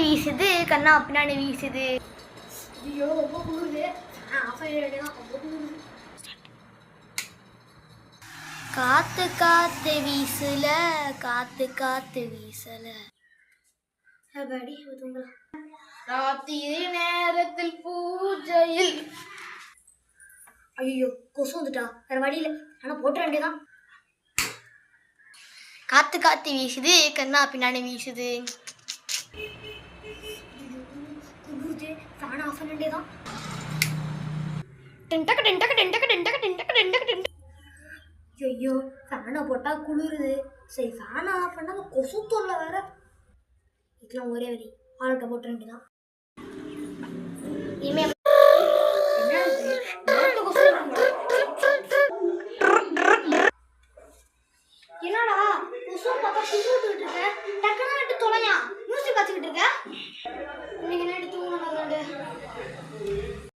வீசுது கண்ணா பின்னாடி வீசுது. ஐயோ ரொம்ப குளிருது. காத்து காத்து வீசல காத்து காத்து வீசல. அடி தூங்கலாம். ராத்திரி நேரத்தில் பூஜையில். ஐயோ கொசு வந்துட்டா, வேற வழியில. ஆனா போட்ட வேண்டியதான். காத்து காத்து வீசுது கண்ணா பின்னாடி வீசுது. குளிருது, ஃபேன் ஆஃப் பண்ண வேண்டியதான். ஐயோ ஃபேனை போட்டா குளிருது. சரி ஃபேனை ஆஃப் பண்ணா கொசு தொல்லை வேற. இதெல்லாம் ஒரே வரி, ஆள்கிட்ட போட்ட வேண்டியதான். இனிமே